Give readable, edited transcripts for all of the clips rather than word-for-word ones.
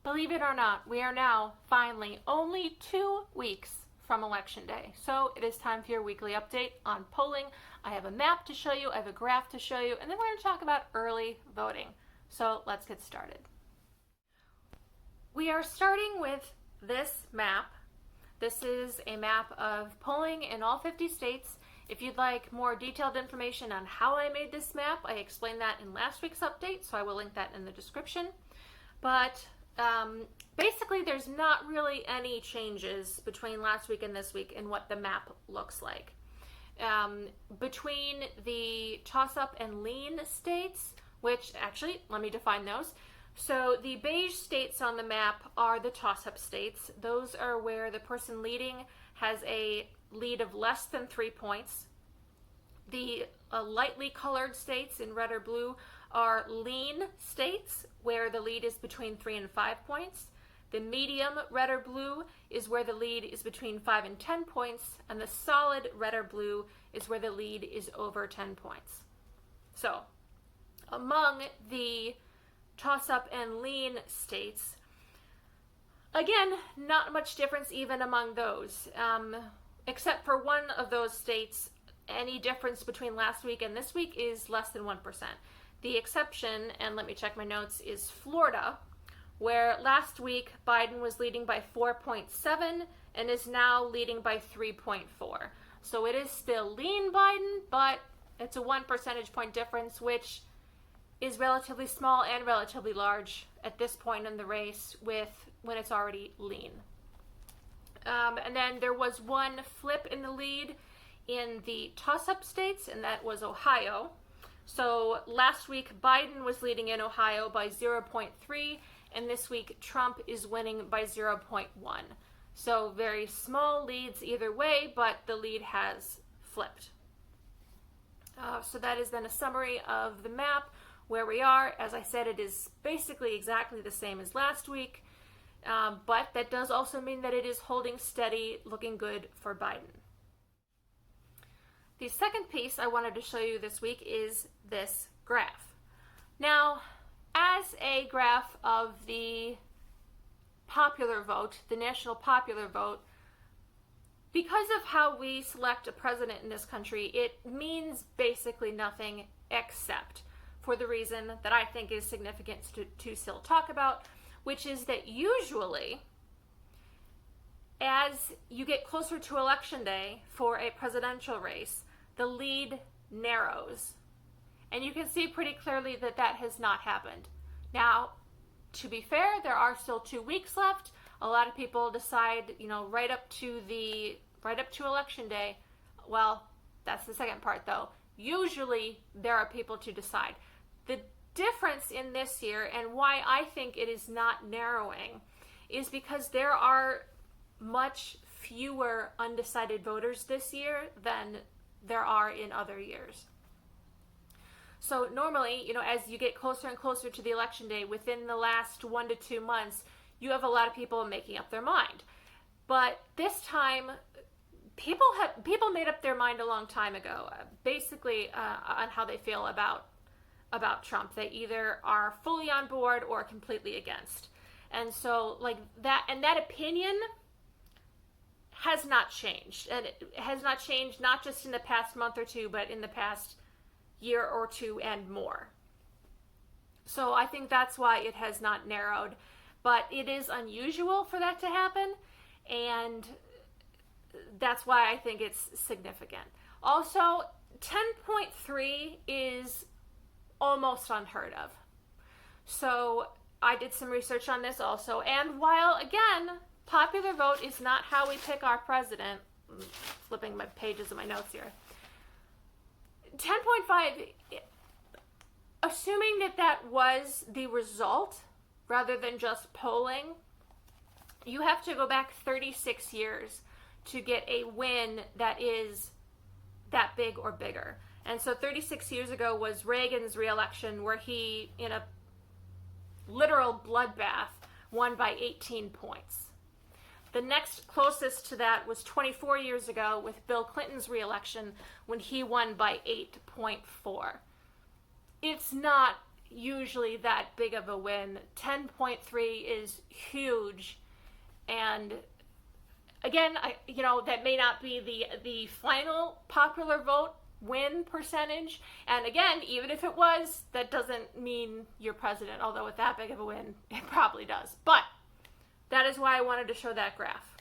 Believe it or not, we are now finally only 2 weeks from Election Day. So it is time for your weekly update on polling. I have a map to show you, I have a graph to show you, and then we're going to talk about early voting. So let's get started. We are starting with this map. This is a map of polling in all 50 states. If you'd like more detailed information on how I made this map, I explained that in last week's update, so I will link that in the description. But basically, there's not really any changes between last week and this week in what the map looks like. Between the toss-up and lean states, which actually, let me define those. So the beige states on the map are the toss-up states. Those are where the person leading has a lead of less than 3 points. The lightly colored states in red or blue are lean states, where the lead is between 3 and 5 points. The medium red or blue is where the lead is between 5 and 10 points, and the solid red or blue is where the lead is over 10 points. So, among the toss-up and lean states, again, not much difference even among those, except for one of those states. Any difference between last week and this week is less than 1%. The exception, and let me check my notes, is Florida, where last week Biden was leading by 4.7 and is now leading by 3.4. So it is still lean Biden, but it's a 1 percentage point difference, which is relatively small and relatively large at this point in the race when it's already lean. And then there was one flip in the lead in the toss-up states, and that was Ohio. So last week, Biden was leading in Ohio by 0.3, and this week, Trump is winning by 0.1. So very small leads either way, but the lead has flipped. So that is then a summary of the map where we are. As I said, it is basically exactly the same as last week, but that does also mean that it is holding steady, looking good for Biden. The second piece I wanted to show you this week is this graph. Now, as a graph of the popular vote, the national popular vote, because of how we select a president in this country, it means basically nothing except for the reason that I think is significant to still talk about, which is that usually, as you get closer to Election Day for a presidential race, the lead narrows. And you can see pretty clearly that that has not happened. Now, to be fair, there are still 2 weeks left. A lot of people decide, right up to Election Day. Well, that's the second part though. Usually there are people to decide. The difference in this year, and why I think it is not narrowing, is because there are much fewer undecided voters this year than there are in other years. So normally, as you get closer and closer to the election day, within the last 1 to 2 months, you have a lot of people making up their mind. But this time, people made up their mind a long time ago, basically on how they feel about Trump. They either are fully on board or completely against. And so that opinion has not changed. And it has not changed not just in the past month or two, but in the past year or two and more. So I think that's why it has not narrowed. But it is unusual for that to happen, and that's why I think it's significant. Also, 10.3 is almost unheard of. So I did some research on this also, and while, again, popular vote is not how we pick our president, I'm flipping my pages of my notes here, 10.5, assuming that was the result rather than just polling, you have to go back 36 years to get a win that is that big or bigger. And so 36 years ago was Reagan's re-election, where he, in a literal bloodbath, won by 18 points. The next closest to that was 24 years ago with Bill Clinton's re-election, when he won by 8.4. It's not usually that big of a win. 10.3 is huge. And again, that may not be the final popular vote win percentage. And again, even if it was, that doesn't mean you're president, although with that big of a win, it probably does. But that is why I wanted to show that graph.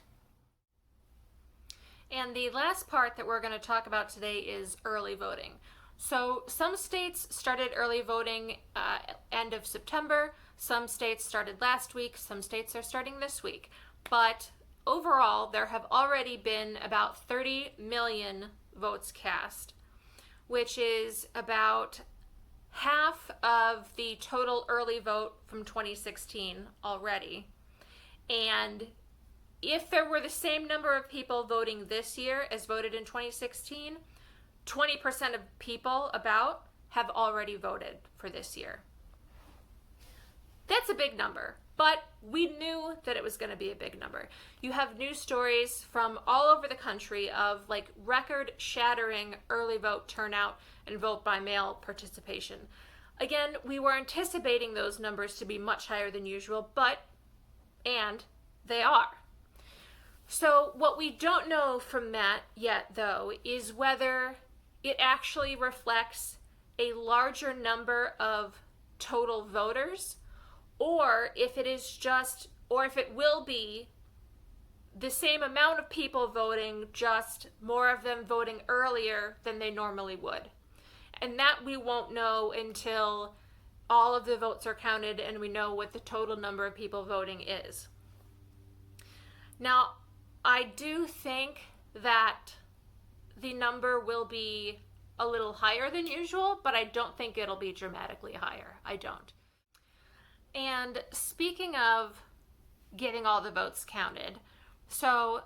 And the last part that we're going to talk about today is early voting. So some states started early voting end of September. Some states started last week. Some states are starting this week. But overall, there have already been about 30 million votes cast, which is about half of the total early vote from 2016 already. And if there were the same number of people voting this year as voted in 2016, 20% of people have already voted for this year. That's a big number, but we knew that it was going to be a big number. You have news stories from all over the country of like record-shattering early vote turnout and vote by mail participation. Again, we were anticipating those numbers to be much higher than usual, and they are. So what we don't know from that yet, though, is whether it actually reflects a larger number of total voters, or if it will be the same amount of people voting, just more of them voting earlier than they normally would. And that we won't know until all of the votes are counted and we know what the total number of people voting is. Now, I do think that the number will be a little higher than usual, but I don't think it'll be dramatically higher. I don't. And speaking of getting all the votes counted, so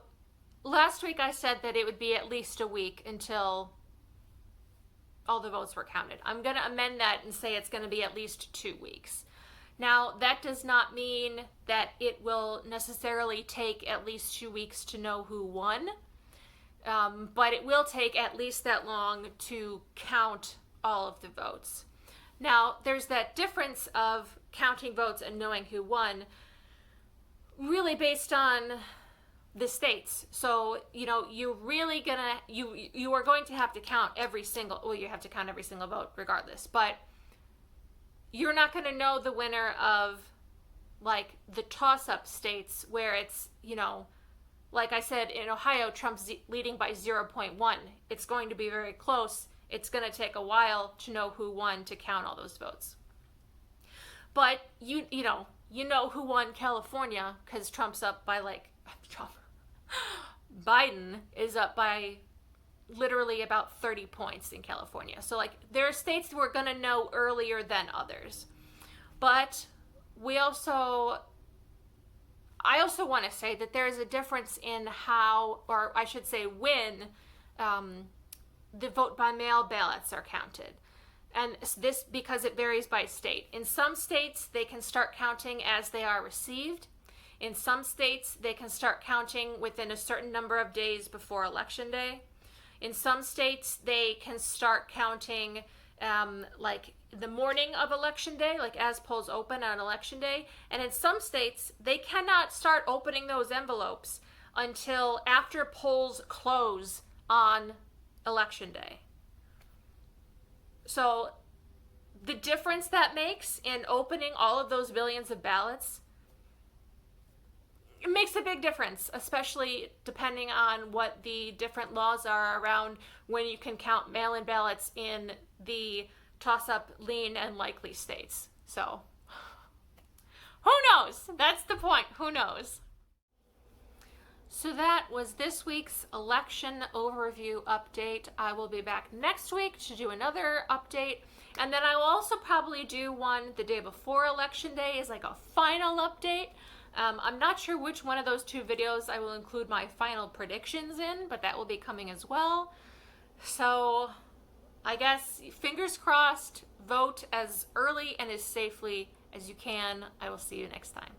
last week I said that it would be at least a week until all the votes were counted. I'm going to amend that and say it's going to be at least 2 weeks. Now, that does not mean that it will necessarily take at least 2 weeks to know who won, but it will take at least that long to count all of the votes. Now, there's that difference of counting votes and knowing who won, really based on the states. So, you're really gonna, you are going to have to count you have to count every single vote regardless, but you're not going to know the winner of like the toss-up states where it's, like I said, in Ohio, Trump's leading by 0.1. It's going to be very close. It's going to take a while to know who won to count all those votes. But you know who won California because Trump's up by Biden is up by literally about 30 points in California. So there are states that we're going to know earlier than others. But I also want to say that there is a difference in how, or I should say when, the vote by mail ballots are counted. And this because it varies by state. In some states, they can start counting as they are received. In some states, they can start counting within a certain number of days before Election Day. In some states, they can start counting the morning of Election Day, like as polls open on Election Day. And in some states, they cannot start opening those envelopes until after polls close on Election Day. So the difference that makes in opening all of those billions of ballots, it makes a big difference, especially depending on what the different laws are around when you can count mail-in ballots in the toss-up lean and likely states. So who knows? That's the point. Who knows? So that was this week's election overview update. I will be back next week to do another update. And then I will also probably do one the day before Election Day as like a final update. I'm not sure which one of those two videos I will include my final predictions in, but that will be coming as well. So I guess fingers crossed, vote as early and as safely as you can. I will see you next time.